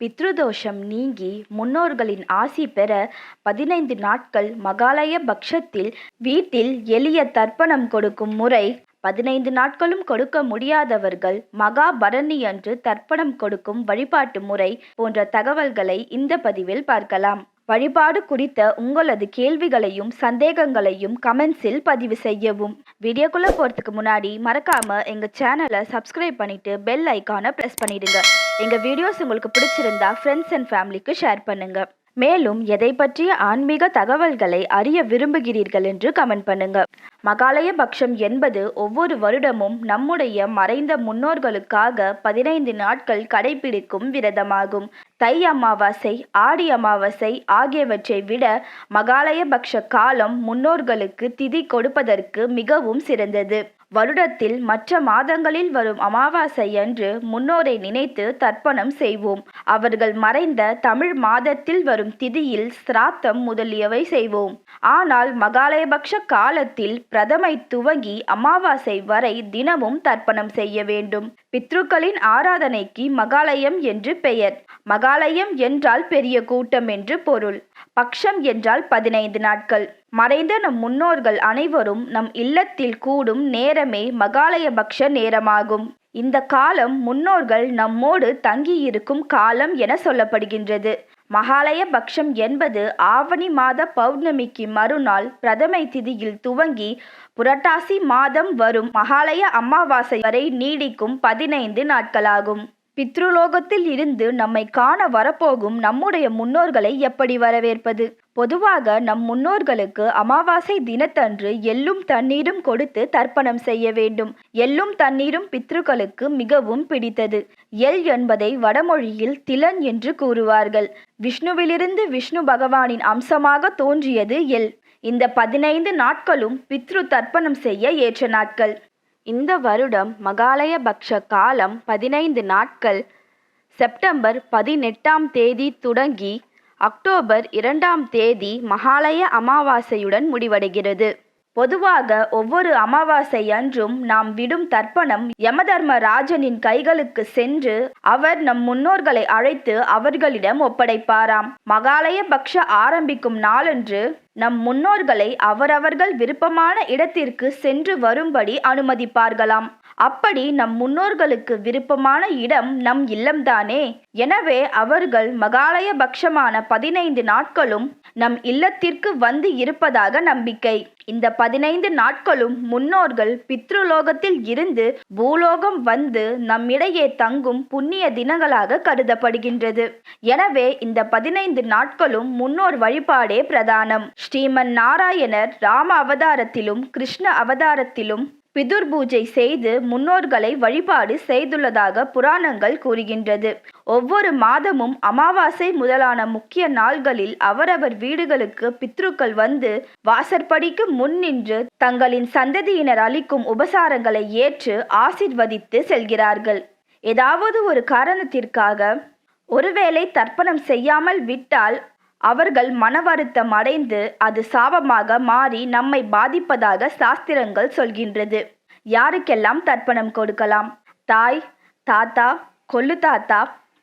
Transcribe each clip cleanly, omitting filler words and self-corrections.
பித்ருதோஷம் நீங்கி முன்னோர்களின் ஆசி பெற 15 நாட்கள் மகாலய பக்ஷத்தில் வீட்டில் எளிய தர்ப்பணம் கொடுக்கும் முறை. 15 நாட்களும் கொடுக்க முடியாதவர்கள் மகாபரணி அன்று தர்ப்பணம் கொடுக்கும் வழிபாட்டு முறை போன்ற தகவல்களை இந்த பதிவில் பார்க்கலாம். வழிபாடு குறித்த உங்களது கேள்விகளையும் சந்தேகங்களையும் கமெண்ட்ஸில் பதிவு செய்யவும். வீடியோக்குள்ள போறதுக்கு முன்னாடி மறக்காம எங்க சேனலை சப்ஸ்கிரைப் பண்ணிட்டு பெல் ஐக்கானை பிரஸ் பண்ணிடுங்க. எங்க வீடியோஸ் உங்களுக்கு பிடிச்சிருந்தா ஃப்ரெண்ட்ஸ் அண்ட் ஃபேமிலிக்கு ஷேர் பண்ணுங்க. மேலும் எதை பற்றிய ஆன்மீக தகவல்களை அறிய விரும்புகிறீர்கள் என்று கமெண்ட் பண்ணுங்க. மகாலய பக்ஷம் என்பது ஒவ்வொரு வருடமும் நம்முடைய மறைந்த முன்னோர்களுக்காக 15 நாட்கள் கடைபிடிக்கும் விரதமாகும். தை அமாவாசை, ஆடி அமாவாசை ஆகியவற்றை விட மகாலய பக்ஷ காலம் முன்னோர்களுக்கு திதி கொடுப்பதற்கு மிகவும் சிறந்தது. வருடத்தில் மற்ற மாதங்களில் வரும் அமாவாசை அன்று முன்னோரை நினைத்து தர்ப்பணம் செய்வோம். அவர்கள் மறைந்த தமிழ் மாதத்தில் வரும் திதியில் சிராத்தம் முதலியவை செய்வோம். ஆனால் மகாலயபக்ஷ காலத்தில் பிரதமை துவங்கி அமாவாசை வரை தினமும் தர்ப்பணம் செய்ய வேண்டும். பித்ருக்களின் ஆராதனைக்கு மகாலயம் என்று பெயர். மகாலயம் என்றால் பெரிய கூட்டம் என்று பொருள். பக்ஷம் என்றால் 15 நாட்கள். மறைந்த நம் முன்னோர்கள் அனைவரும் நம் இல்லத்தில் கூடும் நேரமே மகாலய பக்ஷ நேரமாகும். இந்த காலம் முன்னோர்கள் நம்மோடு தங்கியிருக்கும் காலம் என சொல்லப்படுகின்றது. மகாலய பக்ஷம் என்பது ஆவணி மாத பௌர்ணமிக்கு மறுநாள் பிரதமை திதியில் துவங்கி புரட்டாசி மாதம் வரும் மகாலய அமாவாசை வரை நீடிக்கும் 15 நாட்களாகும். பித்ருலோகத்தில் இருந்து நம்மை காண வரப்போகும் நம்முடைய முன்னோர்களை எப்படி வரவேற்பது? பொதுவாக நம் முன்னோர்களுக்கு அமாவாசை தினத்தன்று எள்ளும் தண்ணீரும் கொடுத்து தர்ப்பணம் செய்ய வேண்டும். எள்ளும் தண்ணீரும் பித்ருக்களுக்கு மிகவும் பிடித்தது. எள் என்பதை வடமொழியில் திலன் என்று கூறுவார்கள். விஷ்ணுவிலிருந்து விஷ்ணு பகவானின் அம்சமாக தோன்றியது எள். இந்த 15 நாட்களும் பித்ரு தர்ப்பணம் செய்ய ஏற்ற நாட்கள். இந்த வருடம் மகாலய பக்ஷ காலம் 15 நாட்கள். செப்டம்பர் 18ஆம் தேதி தொடங்கி அக்டோபர் 2ஆம் தேதி மகாலய அமாவாசையுடன் முடிவடைகிறது. பொதுவாக ஒவ்வொரு அமாவாசை அன்றும் நாம் விடும் தர்ப்பணம் யமதர்மராஜனின் கைகளுக்கு சென்று அவர் நம் முன்னோர்களை அழைத்து அவர்களிடம் ஒப்படைப்பாராம். மகாலய பக்ஷ ஆரம்பிக்கும் நாளன்று நம் முன்னோர்களை அவரவர்கள் விருப்பமான இடத்திற்கு சென்று வரும்படி அனுமதிப்பார்களாம். அப்படி நம் முன்னோர்களுக்கு விருப்பமான இடம் நம் இல்லம்தானே. எனவே அவர்கள் மகாலய பக்ஷமான 15 நாட்களும் நம் இல்லத்திற்கு வந்து இருப்பதாக நம்பிக்கை. இந்த 15 நாட்களும் முன்னோர்கள் பித்ருலோகத்தில் இருந்து பூலோகம் வந்து நம்மிடையே தங்கும் புண்ணிய தினங்களாக கருதப்படுகின்றது. எனவே இந்த 15 நாட்களும் முன்னோர் வழிபாடே பிரதானம். ஸ்ரீமன் நாராயணர் ராம அவதாரத்திலும் கிருஷ்ண அவதாரத்திலும் பிதுர் பூஜை செய்து முன்னோர்களை வழிபாடு செய்துள்ளதாக புராணங்கள் கூறுகின்றது. ஒவ்வொரு மாதமும் அமாவாசை முதலான முக்கிய நாள்களில் அவரவர் வீடுகளுக்கு பித்ருக்கள் வந்து வாசற்படிக்கு முன் நின்று தங்களின் சந்ததியினர் அளிக்கும் உபசாரங்களை ஏற்று ஆசிர்வதித்து செல்கிறார்கள். ஏதாவது ஒரு காரணத்திற்காக ஒருவேளை தர்ப்பணம் செய்யாமல் விட்டால் அவர்கள் மன வருத்தம் அடைந்து அது சாபமாக மாறி நம்மை பாதிப்பதாக சாஸ்திரங்கள் சொல்கின்றது. யாருக்கெல்லாம் தர்ப்பணம் கொடுக்கலாம்? தாய், தாத்தா, கொள்ளு தாத்தா,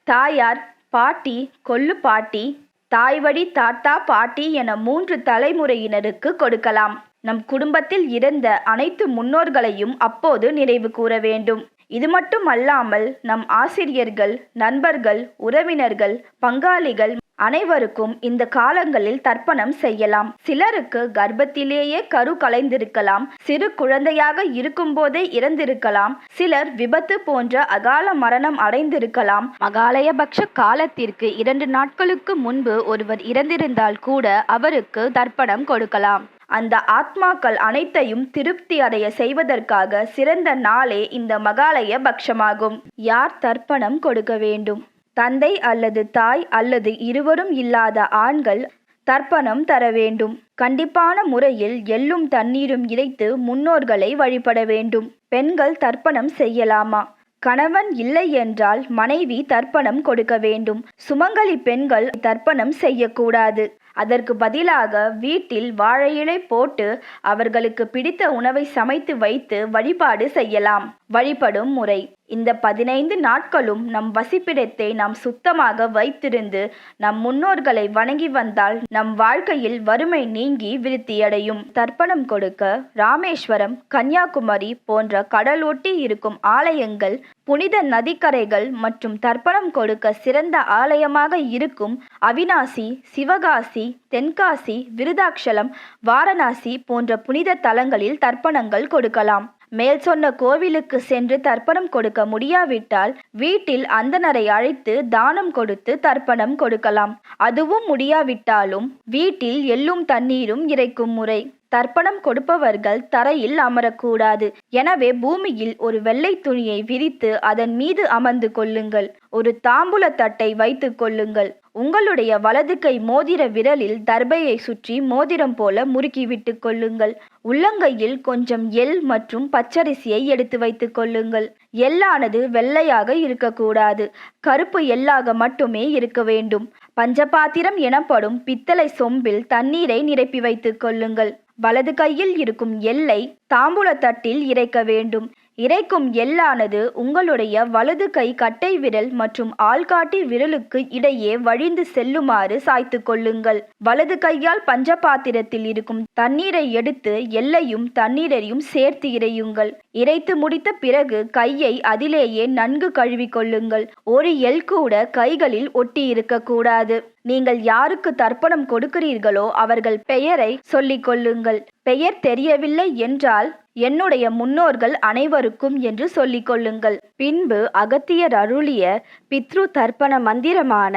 தாயார், பாட்டி, கொள்ளு பாட்டி, தாய் வழி தாத்தா, பாட்டி என 3 தலைமுறையினருக்கு கொடுக்கலாம். நம் குடும்பத்தில் இருந்த அனைத்து முன்னோர்களையும் அப்போது நினைவு கூற வேண்டும். இது மட்டும் அல்லாமல் நம் ஆசிரியர்கள், நண்பர்கள், உறவினர்கள், பங்காளிகள் அனைவருக்கும் இந்த காலங்களில் தர்ப்பணம் செய்யலாம். சிலருக்கு கர்ப்பத்திலேயே கரு கலைந்திருக்கலாம், சிறு குழந்தையாக இருக்கும் போதே இறந்திருக்கலாம், சிலர் விபத்து போன்ற அகால மரணம் அடைந்திருக்கலாம். மகாலயபக்ஷ காலத்திற்கு 2 நாட்களுக்கு முன்பு ஒருவர் இறந்திருந்தால் கூட அவருக்கு தர்ப்பணம் கொடுக்கலாம். அந்த ஆத்மாக்கள் அனைத்தையும் திருப்தி அடைய செய்வதற்காக சிறந்த நாளே இந்த மகாலய பக்ஷமாகும். யார் தர்ப்பணம் கொடுக்க வேண்டும்? தந்தை அல்லது தாய் அல்லது இருவரும் இல்லாத ஆண்கள் தர்ப்பணம் தர வேண்டும். கண்டிப்பான முறையில் எள்ளும் தண்ணீரும் இறைத்து முன்னோர்களை வழிபட வேண்டும். பெண்கள் தர்ப்பணம் செய்யலாமா? கணவன் இல்லை என்றால் மனைவி தர்ப்பணம் கொடுக்க வேண்டும். சுமங்கலி பெண்கள் தர்ப்பணம் செய்யக்கூடாது. அதற்கு பதிலாக வீட்டில் வாழை இலை போட்டு அவர்களுக்கு பிடித்த உணவை சமைத்து வைத்து வழிபாடு செய்யலாம். வழிபடும் முறை: இந்த 15 நாட்களும் நம் வசிப்பிடத்தை நாம் சுத்தமாக வைத்திருந்து நம் முன்னோர்களை வணங்கி வந்தால் நம் வாழ்க்கையில் வறுமை நீங்கி விருத்தியடையும். தர்ப்பணம் கொடுக்க ராமேஸ்வரம், கன்னியாகுமரி போன்ற கடலொட்டி இருக்கும் ஆலயங்கள், புனித நதிக்கரைகள் மற்றும் தர்ப்பணம் கொடுக்க சிறந்த ஆலயமாக இருக்கும் அவிநாசி, சிவகாசி, தென்காசி, விருதாச்சலம், வாரணாசி போன்ற புனித தலங்களில் தர்ப்பணங்கள் கொடுக்கலாம். மேல் சொன்ன கோவிலுக்கு சென்று தர்ப்பணம் கொடுக்க முடியாவிட்டால் வீட்டில் அந்தணரை அழைத்து தானம் கொடுத்து தர்ப்பணம் கொடுக்கலாம். அதுவும் முடியாவிட்டாலும் வீட்டில் எள்ளும் தண்ணீரும் இறைக்கும் முறை. தர்ப்பணம் கொடுப்பவர்கள் தரையில் அமரக்கூடாது. எனவே பூமியில் ஒரு வெள்ளை துணியை விரித்து அதன் மீது அமர்ந்து கொள்ளுங்கள். ஒரு தாம்பூல தட்டை வைத்துக் கொள்ளுங்கள். உங்களுடைய வலது கை மோதிர விரலில் தர்பையை சுற்றி மோதிரம் போல முறுக்கி விட்டு கொள்ளுங்கள். உள்ளங்கையில் கொஞ்சம் எள் மற்றும் பச்சரிசியை எடுத்து வைத்துக் கொள்ளுங்கள். எள்ளானது வெள்ளையாக இருக்கக்கூடாது, கருப்பு எள்ளாக மட்டுமே இருக்க வேண்டும். பஞ்சபாத்திரம் எனப்படும் பித்தளை சொம்பில் தண்ணீரை நிரப்பி வைத்துக் கொள்ளுங்கள். வலது கையில் இருக்கும் எள்ளை தாம்பூல தட்டில் இறைக்க வேண்டும். இறைக்கும் எள்ளானது உங்களுடைய வலது கை கட்டை விரல் மற்றும் ஆள்காட்டி விரலுக்கு இடையே வழிந்து செல்லுமாறு சாய்த்து கொள்ளுங்கள். வலது கையால் பஞ்சபாத்திரத்தில் இருக்கும் தண்ணீரை எடுத்து எள்ளையும் தண்ணீரையும் சேர்த்து இறையுங்கள். இறைத்து முடித்த பிறகு கையை அதிலேயே நன்கு கழுவி கொள்ளுங்கள். ஒரு எள் கூட கைகளில் ஒட்டி இருக்கக்கூடாது. நீங்கள் யாருக்கு தர்ப்பணம் கொடுக்கிறீர்களோ அவர்கள் பெயரை சொல்லிக் கொள்ளுங்கள். பெயர் தெரியவில்லை என்றால் என்னுடைய முன்னோர்கள் அனைவருக்கும் என்று சொல்லிக் கொள்ளுங்கள். பின்பு அகத்தியர் அருளிய பித்ரு தர்ப்பண மந்திரமான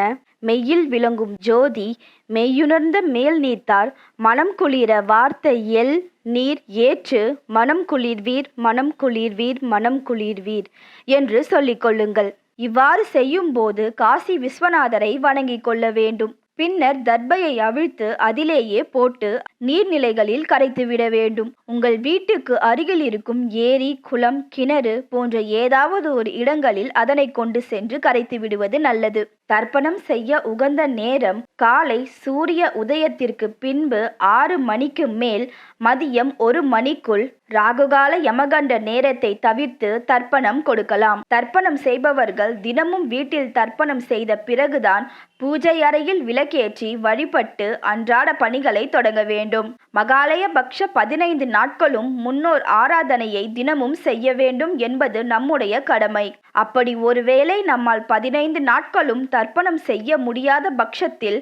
மெய்யில் விளங்கும் ஜோதி மெய்யுணர்ந்த மேல் நீத்தார் மனம் குளிர வார்த்த எல் நீர் ஏற்று மனம் குளிர்வீர் மனம் குளிர்வீர் மனம் குளிர்வீர் என்று சொல்லிக் கொள்ளுங்கள். இவ்வாறு செய்யும் போது காசி விஸ்வநாதரை வணங்கிக் கொள்ள வேண்டும். பின்னர் தர்பையை அவிழ்த்து அதிலேயே போட்டு நீர்நிலைகளில் கரைத்துவிட வேண்டும். உங்கள் வீட்டுக்கு அருகில் இருக்கும் ஏரி, குளம், கிணறு போன்ற ஏதாவது ஒரு இடங்களில் அதனை கொண்டு சென்று கரைத்து விடுவது நல்லது. தர்ப்பணம் செய்ய உகந்த நேரம் காலை சூரிய உதயத்திற்கு பின்பு 6 மணிக்கு மேல் மதியம் 1 மணிக்குள். ராகுகால யமகண்ட நேரத்தை தவிர்த்து தர்ப்பணம் கொடுக்கலாம். தர்ப்பணம் செய்பவர்கள் தினமும் வீட்டில் தர்ப்பணம் செய்த பிறகுதான் பூஜை அறையில் விளக்கேற்றி வழிபட்டு அன்றாட பணிகளை தொடங்க வேண்டும். மகாலய பக்ஷ 15 நாட்களும் முன்னோர் ஆராதனையை தினமும் செய்ய வேண்டும் என்பது நம்முடைய கடமை. அப்படி ஒருவேளை நம்மால் 15 நாட்களும் தர்ப்பணம் செய்ய முடியாத பட்சத்தில்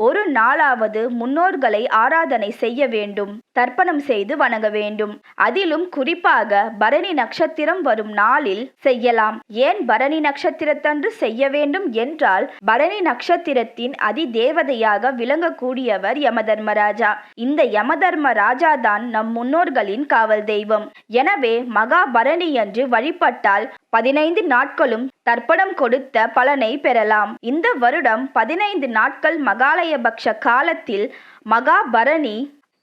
ஒரு நாளாவது முன்னோர்களை ஆராதனை செய்ய வேண்டும். தர்ப்பணம் செய்து வணங்க வேண்டும். அதிலும் குறிப்பாக பரணி நட்சத்திரம் வரும் நாளில் செய்யலாம். ஏன் பரணி நட்சத்திரத்தன்று செய்ய வேண்டும் என்றால் பரணி நட்சத்திரத்தின் அதி தேவதையாக விளங்கக்கூடியவர் யமதர்மராஜா. இந்த யமதர்மராஜா தான் நம் முன்னோர்களின் காவல் தெய்வம். எனவே மகா பரணி அன்று வழிபட்டால் 15 நாட்களும் தர்ப்பணம் கொடுத்த பலனை பெறலாம். இந்த வருடம் 15 நாட்கள் மகாலயபக்ஷ காலத்தில் மகாபரணி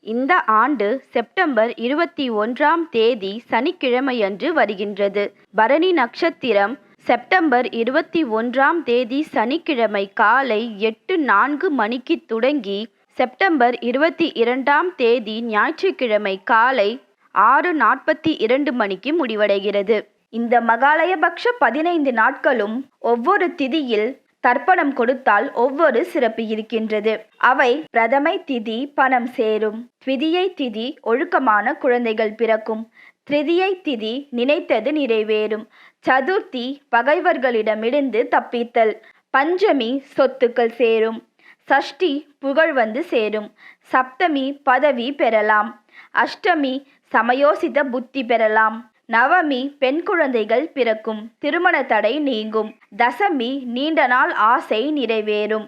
இந்த ஆண்டு செப்டம்பர் 21ஆம் தேதி சனிக்கிழமையன்று வருகின்றது. பரணி நட்சத்திரம் செப்டம்பர் 21ஆம் தேதி சனிக்கிழமை காலை 8:04 மணிக்கு தொடங்கி செப்டம்பர் 22ஆம் தேதி ஞாயிற்றுக்கிழமை காலை 6:42 மணிக்கு முடிவடைகிறது. இந்த மகாலயபக்ஷ 15 நாட்களும் ஒவ்வொரு திதியில் தர்ப்பணம் கொடுத்தால் ஒவ்வொரு சிறப்பு இருக்கின்றது. அவை பிரதமை திதி பணம் சேரும், த்விதியை திதி ஒழுக்கமான குழந்தைகள் பிறக்கும், திருதியை திதி நினைத்தது நிறைவேறும், சதுர்த்தி பகைவர்களிடமிருந்து தப்பித்தல், பஞ்சமி சொத்துக்கள் சேரும், சஷ்டி புகழ் வந்து சேரும், சப்தமி பதவி பெறலாம், அஷ்டமி சமயோசித புத்தி பெறலாம், நவமி பெண் குழந்தைகள் பிறக்கும், திருமண தடை நீங்கும், தசமி நீண்ட நாள் ஆசை நிறைவேறும்,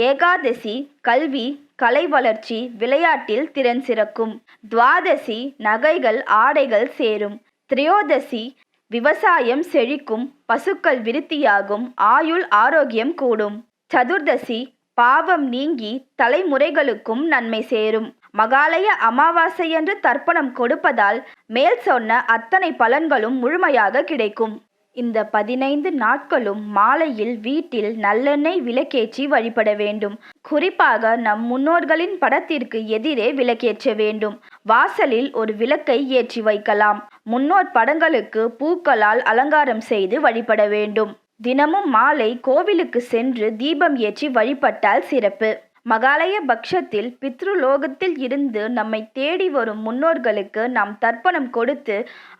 ஏகாதசி கல்வி கலை வளர்ச்சி விளையாட்டில் திறன் சிறக்கும், துவாதசி நகைகள் ஆடைகள் சேரும், திரையோதசி விவசாயம் செழிக்கும், பசுக்கள் விருத்தியாகும், ஆயுள் ஆரோக்கியம் கூடும், சதுர்தசி பாவம் நீங்கி தலைமுறைகளுக்கும் நன்மை சேரும். மகாலய அமாவாசையன்று தர்ப்பணம் கொடுப்பதால் மேல் சொன்ன அத்தனை பலன்களும் முழுமையாக கிடைக்கும். இந்த 15 நாட்களும் மாலையில் வீட்டில் நல்லெண்ணெய் விளக்கேற்றி வழிபட வேண்டும். குறிப்பாக நம் முன்னோர்களின் படத்திற்கு எதிரே விளக்கேற்ற வேண்டும். வாசலில் ஒரு விளக்கை ஏற்றி வைக்கலாம். முன்னோர் படங்களுக்கு பூக்களால் அலங்காரம் செய்து வழிபட வேண்டும். தினமும் மாலை கோவிலுக்கு சென்று தீபம் ஏற்றி வழிபட்டால் சிறப்பு. மகாலய பக்ஷத்தில் பித்ருலோகத்தில் இருந்து நம்மை தேடி வரும் முன்னோர்களுக்கு நாம் தர்ப்பணம் கொடுத்து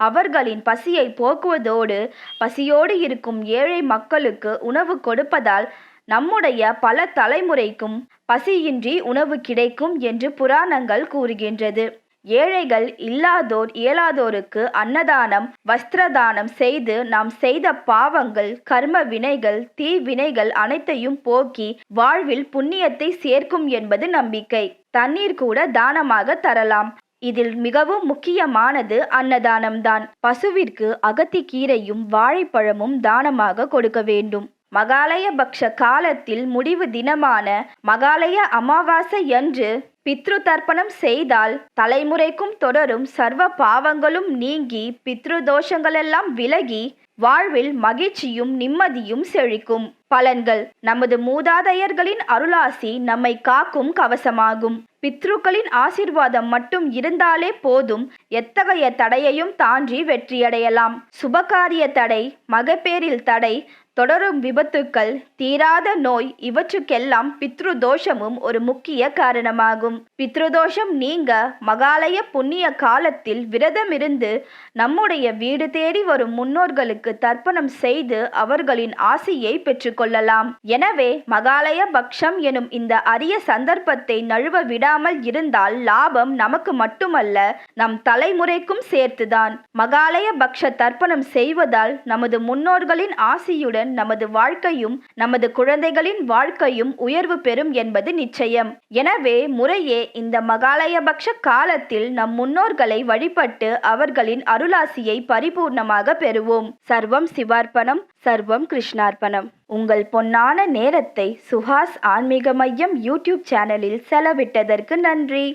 அவர்களின் பசியை போக்குவதோடு பசியோடு இருக்கும் ஏழை மக்களுக்கு உணவு கொடுப்பதால் நம்முடைய பல தலைமுறைக்கும் பசியின்றி உணவு கிடைக்கும் என்று புராணங்கள் கூறுகின்றது. ஏழைகள், இல்லாதோர், இயலாதோருக்கு அன்னதானம், வஸ்திரதானம் செய்து நாம் செய்த பாவங்கள், கர்ம வினைகள், தீவினைகள் அனைத்தையும் போக்கி வாழ்வில் புண்ணியத்தை சேர்க்கும் என்பது நம்பிக்கை. தண்ணீர் கூட தானமாக தரலாம். இதில் மிகவும் முக்கியமானது அன்னதானம்தான். பசுவிற்கு அகத்திக்கீரையும் வாழைப்பழமும் தானமாக கொடுக்க வேண்டும். மகாலய பக்ஷ காலத்தில் முடிவு தினமான மகாலய அமாவாசை அன்று பித்ரு தர்ப்பணம் செய்தால் தலைமுறைக்கும் தொடரும் சர்வ பாவங்களும் நீங்கி பித்ரு தோஷங்களெல்லாம் விலகி வாழ்வில் மகிழ்ச்சியும் நிம்மதியும் செழிக்கும். பலன்கள்: நமது மூதாதையர்களின் அருளாசி நம்மை காக்கும் கவசமாகும். பித்ருக்களின் ஆசீர்வாதம் மட்டும் இருந்தாலே போதும், எத்தகைய தடையையும் தாண்டி வெற்றியடையலாம். சுபகாரிய தடை, மகப்பேறில் தடை, தொடரும் விபத்துக்கள், தீராத நோய் இவற்றுக்கெல்லாம் பித்ரு தோஷமும் ஒரு முக்கிய காரணமாகும். பித்ருதோஷம் நீங்க மகாலய புண்ணிய காலத்தில் விரதமிருந்து நம்முடைய வீடு தேடி வரும் முன்னோர்களுக்கு தர்ப்பணம் செய்து அவர்களின் ஆசியை பெற்றுக்கொள்ளலாம். எனவே மகாலய பக்ஷம் எனும் இந்த அரிய சந்தர்ப்பத்தை நழுவ விடாமல் இருந்தால் லாபம் நமக்கு மட்டுமல்ல, நம் தலைமுறைக்கும் சேர்த்துதான். மகாலய பக்ஷ தர்ப்பணம் செய்வதால் நமது முன்னோர்களின் ஆசியுடன் நமது வாழ்க்கையும் நமது குழந்தைகளின் வாழ்க்கையும் உயர்வு பெறும் என்பது நிச்சயம். எனவே முறையே இந்த மகாலயபக்ஷ காலத்தில் நம் முன்னோர்களை வழிபட்டு அவர்களின் அருளாசியை பரிபூர்ணமாக பெறுவோம். சர்வம் சிவார்ப்பணம், சர்வம் கிருஷ்ணார்ப்பணம். உங்கள் பொன்னான நேரத்தை சுஹாஸ் ஆன்மீக மையம் யூடியூப் சேனலில் செலவிட்டதற்கு நன்றி.